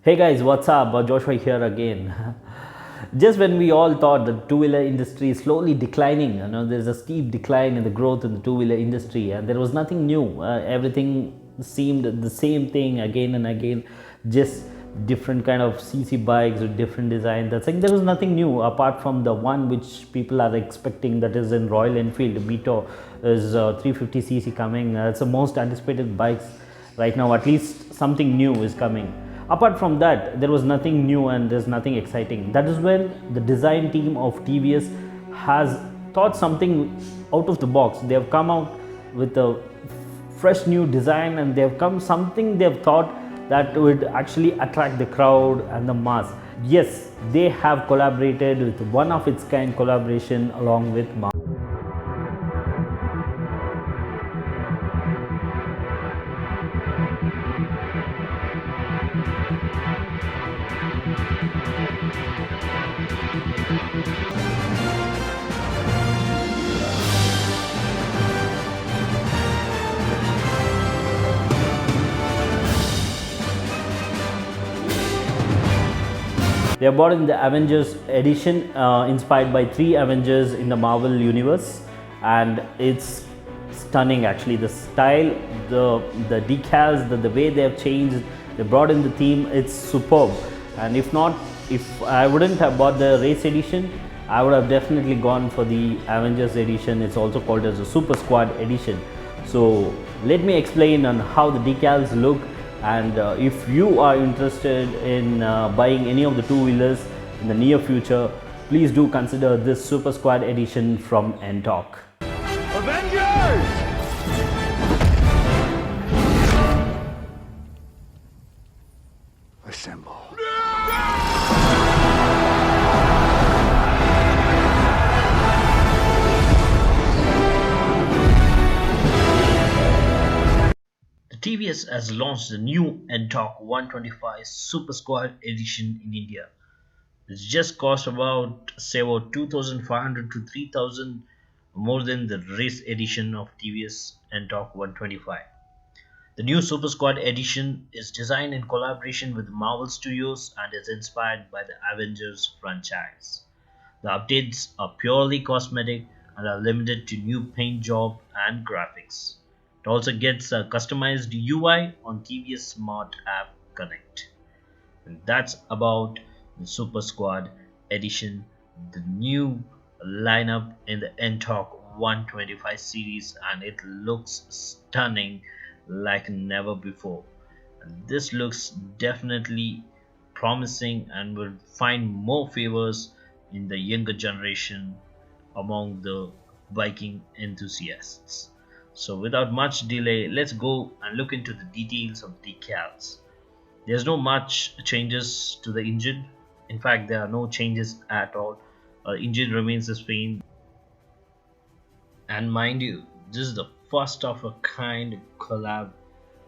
Hey guys, what's up? Joshua here again. Just when we all thought the two-wheeler industry is slowly declining, there's a steep decline in the growth in the two-wheeler industry, and there was nothing new. Everything seemed the same thing again and again, just different kind of CC bikes with different design. That's like there was nothing new apart from the one which people are expecting, that is in Royal Enfield. Beetle is 350cc coming. It's the most anticipated bikes right now. At least something new is coming. Apart from that, there was nothing new and there's nothing exciting. That is when the design team of TVS has thought something out of the box. They have come out with a fresh new design, and they have come something they have thought that would actually attract the crowd and the mass. Yes, they have collaborated with one of its kind collaboration along with They are brought in the Avengers edition, inspired by three Avengers in the Marvel universe, and it's stunning actually. The style, the decals, the way they have changed, they brought in the theme. It's superb. And if I wouldn't have bought the race edition, I would have definitely gone for the Avengers edition. It's also called as a Supersquad edition. So let me explain on how the decals look, and if you are interested in buying any of the two-wheelers in the near future, please do consider this Supersquad edition from Ntorq. Avengers! Assemble. TVS has launched the new Ntorq 125 Supersquad edition in India. It's just cost about 2,500 to 3,000 more than the race edition of TVS Ntorq 125. The new Supersquad edition is designed in collaboration with Marvel Studios and is inspired by the Avengers franchise. The updates are purely cosmetic and are limited to new paint job and graphics. It also gets a customized UI on TVS Smart App Connect. And that's about the Supersquad edition, the new lineup in the Ntorq 125 series, and it looks stunning like never before. And this looks definitely promising and will find more favors in the younger generation among the biking enthusiasts. So without much delay, let's go and look into the details of decals. There's no much changes to the engine. In fact, there are no changes at all. Engine remains the same. And mind you, this is the first of a kind collab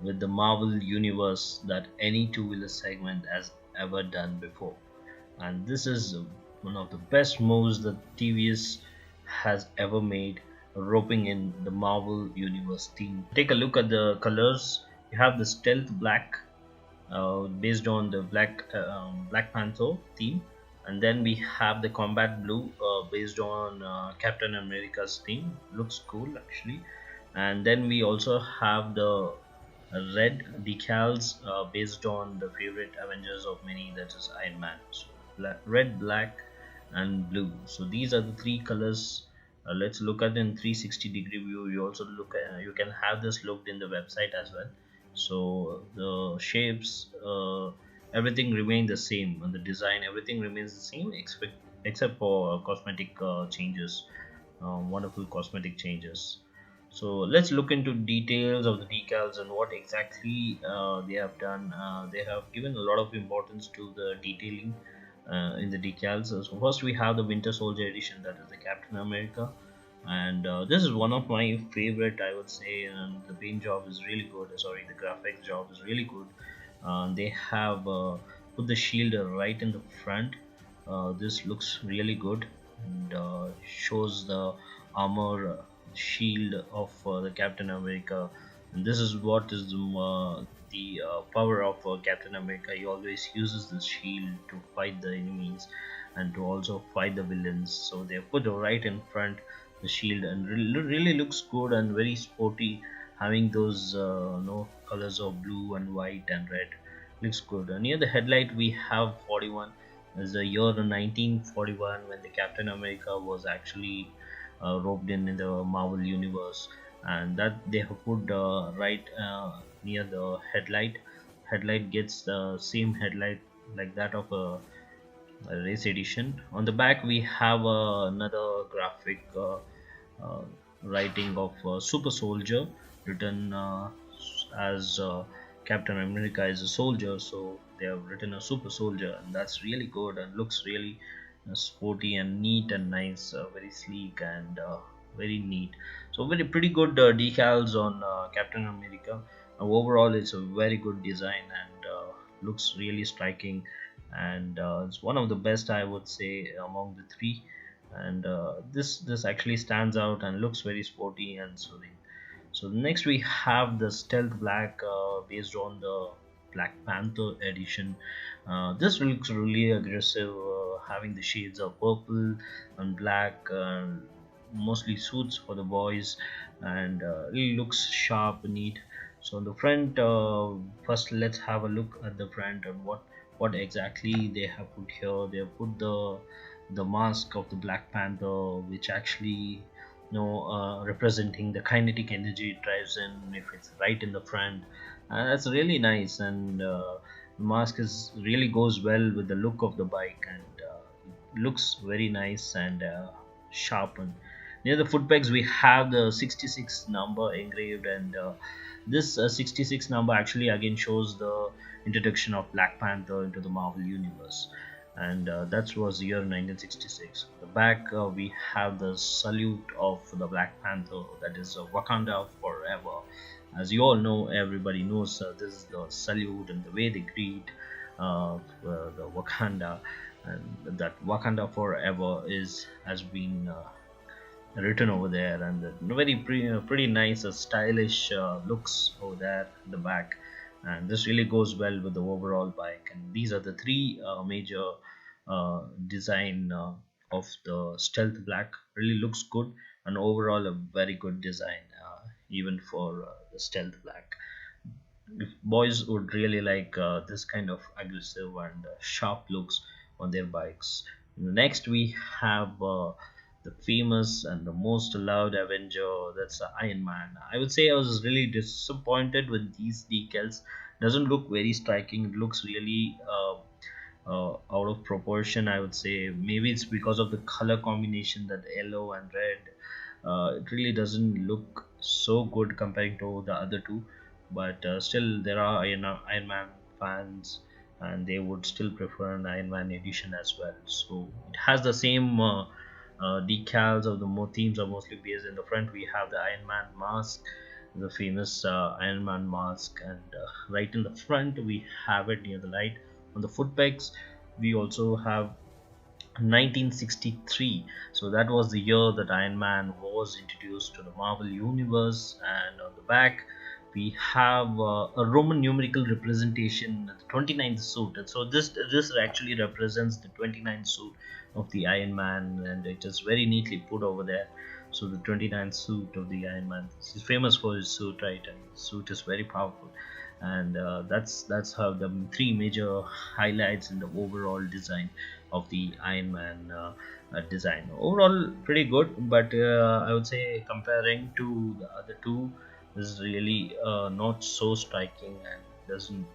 with the Marvel universe that any two-wheeler segment has ever done before. And this is one of the best moves that TVS has ever made, roping in the Marvel universe theme. Take a look at the colors. You have the stealth black, based on the Black Panther theme, and then we have the combat blue, based on Captain America's theme. Looks cool actually. And then we also have the red decals, based on the favorite Avengers of many, that is Iron Man. So red, black and blue. So these are the three colors. Let's look at in 360-degree view. You also look at, you can have this looked in the website as well. So the shapes, everything remain the same, and the design, everything remains the same except for cosmetic changes, wonderful cosmetic changes. So let's look into details of the decals and what exactly they have done. They have given a lot of importance to the detailing in the decals. So first we have the Winter Soldier edition, that is the Captain America, and this is one of my favorite, I would say. And the paint job is really good. Sorry, the graphics job is really good. They have put the shield right in the front. This looks really good, and shows the armor shield of the Captain America. And this is what is the power of Captain America. He always uses the shield to fight the enemies and to also fight the villains. So they put it right in front the shield, and really looks good and very sporty, having those colors of blue and white and red. Looks good. And near the headlight we have 41. Is the year 1941 when the Captain America was actually roped in the Marvel universe, and that they have put right near the headlight. Headlight gets the same headlight like that of a race edition. On the back we have another graphic uh, writing of Super Soldier, written as Captain America is a soldier, so they have written a Super Soldier, and that's really good and looks really sporty and neat and nice, very sleek and very neat. So very pretty good decals on Captain America. Overall, it's a very good design and looks really striking, and it's one of the best, I would say, among the three. And this actually stands out and looks very sporty and soothing. So next we have the stealth black, based on the Black Panther edition. This looks really aggressive, having the shades of purple and black, mostly suits for the boys, and it looks sharp, neat. So on the front, first let's have a look at the front and what exactly they have put here. They have put the mask of the Black Panther, which actually representing the kinetic energy it drives in if it's right in the front. That's really nice, and the mask is really goes well with the look of the bike, and looks very nice and sharp. And near the foot pegs we have the 66 number engraved, and this 66 number actually again shows the introduction of Black Panther into the Marvel universe, and that was the year 1966. The back, we have the salute of the Black Panther, that is Wakanda forever. As you all know, everybody knows, this is the salute and the way they greet the Wakanda, and that Wakanda forever is has been written over there, and the very pretty nice, stylish looks over there in the back, and this really goes well with the overall bike. And these are the three major design of the stealth black. Really looks good, and overall a very good design, even for the stealth black. If boys would really like this kind of aggressive and sharp looks on their bikes. Next we have the famous and the most loved Avenger, that's Iron Man. I would say I was really disappointed with these decals. Doesn't look very striking. It looks really out of proportion, I would say. Maybe it's because of the color combination, that yellow and red. It really doesn't look so good comparing to the other two, but still there are Iron Man fans, and they would still prefer an Iron Man edition as well. So it has the same decals of the more themes are mostly based. In the front we have the Iron Man mask, the famous Iron Man mask, and right in the front we have it near the light. On the foot pegs we also have 1963, so that was the year that Iron Man was introduced to the Marvel universe. And on the back we have a Roman numerical representation, the 29th suit, and so this actually represents the 29th suit of the Iron Man, and it is very neatly put over there. So the 29th suit of the Iron Man, he's famous for his suit, right? And the suit is very powerful, and that's how the three major highlights in the overall design of the Iron Man design. Overall pretty good, but I would say comparing to the other two, this is really not so striking and doesn't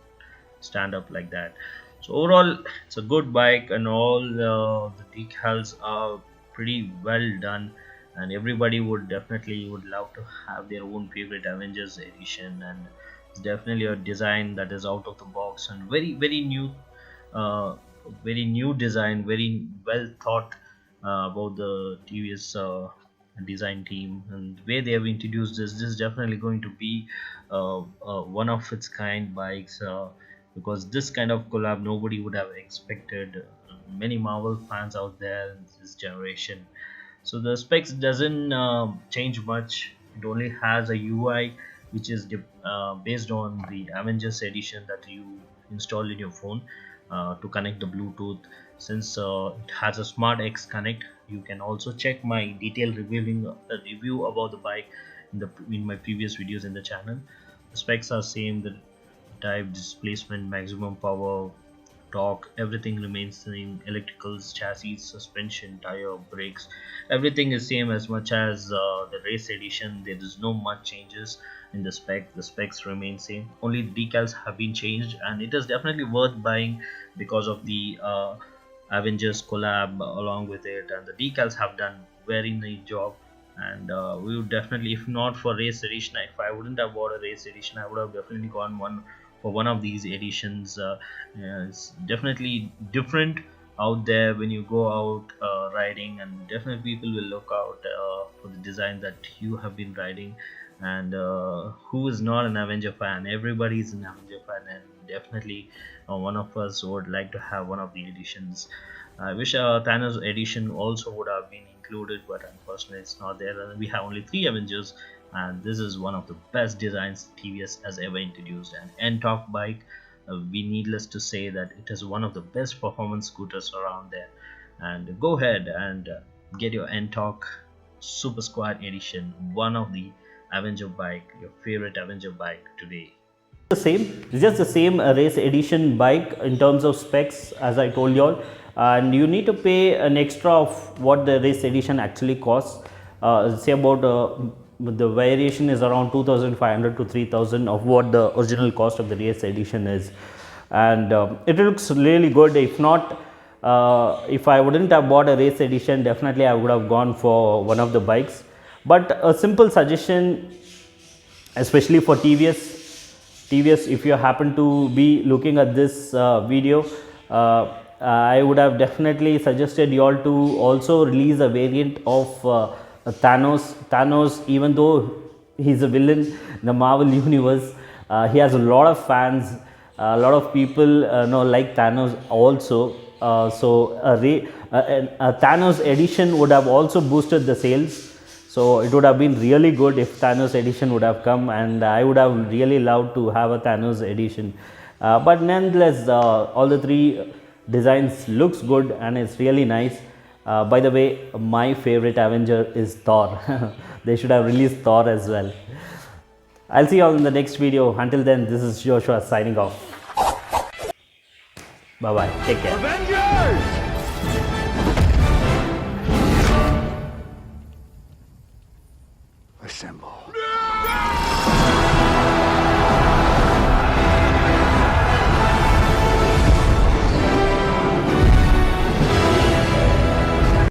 stand up like that. So overall it's a good bike, and all the decals are pretty well done, and everybody would definitely would love to have their own favorite Avengers edition. And it's definitely a design that is out of the box and very new, uh, very new design, very well thought about the TVS design team, and the way they have introduced this is definitely going to be one of its kind bikes, because this kind of collab nobody would have expected. Many Marvel fans out there in this generation. So the specs doesn't change much. It only has a UI which is based on the Avengers edition that you install in your phone to connect the Bluetooth. Since it has a Smart X Connect, you can also check my detailed review about the bike in my previous videos in the channel. The specs are same, the type, displacement, maximum power, torque, everything remains same. Electricals, chassis, suspension, tire, brakes, everything is same as much as the race edition. There is no much changes in the spec. The specs remain same, only the decals have been changed, and it is definitely worth buying because of the Avengers collab along with it, and the decals have done very nice job. And we would definitely, if not for race edition, if I wouldn't have bought a race edition, I would have definitely gone one for one of these editions. It's definitely different out there when you go out riding, and definitely people will look out for the design that you have been riding. And who is not an Avenger fan? Everybody is an Avenger fan, and definitely one of us would like to have one of the editions. I wish Thanos edition also would have been included, but unfortunately it's not there, and we have only 3 Avengers. And this is one of the best designs TVS has ever introduced. An Ntorq bike, we needless to say that it is one of the best performance scooters around there. And go ahead and get your Ntorq Supersquad edition, one of the Avenger bike, your favorite Avenger bike today. The same, it's just the same race edition bike in terms of specs as I told you all, and you need to pay an extra of what the race edition actually costs. Say about the variation is around 2,500 to 3,000 of what the original cost of the race edition is, and it looks really good. If not, if I wouldn't have bought a race edition, definitely I would have gone for one of the bikes. But a simple suggestion, especially for TVS, if you happen to be looking at this video, I would have definitely suggested you all to also release a variant of Thanos, even though he's a villain in the Marvel universe, he has a lot of fans, a lot of people like Thanos also. So a Thanos edition would have also boosted the sales. So it would have been really good if Thanos edition would have come, and I would have really loved to have a Thanos edition. But nonetheless, all the 3 designs looks good and it's really nice. By the way, my favorite Avenger is Thor. They should have released Thor as well. I'll see you all in the next video. Until then, this is Joshua signing off. Bye bye. Take care. Avengers!